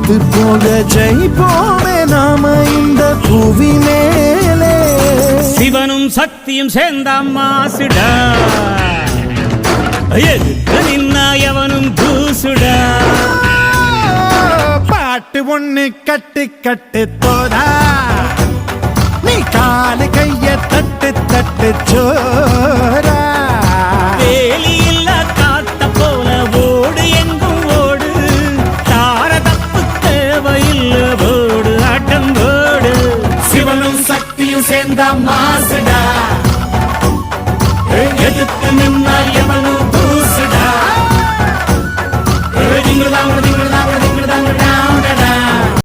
தோத்து போக ஜெயிப்போமே நாம இந்த புவி மேலே. சிவனும் சக்தியும் சேர்ந்த மாசுடா, எதுக்கு நின்னா எவனும் தூசுடா. பாட்டு ஒண்ணு கட்டு கட்டு தோதா, நீ காலு கைய தட்டு தட்டு சோரா. வேலி இல்ல காத்த போல ஓடு எங்கும் ஓடு, தார தப்பு தேவையில்ல ஓடு ஆட்டம் ஓடு. சிவனும் சக்தியும் சேர்ந்த மாசுடா, எதுக்கு நின்னா எவனும் தூசுடா. திங்குதாங்க திங்குதாங்க திங்குதாங்கடா.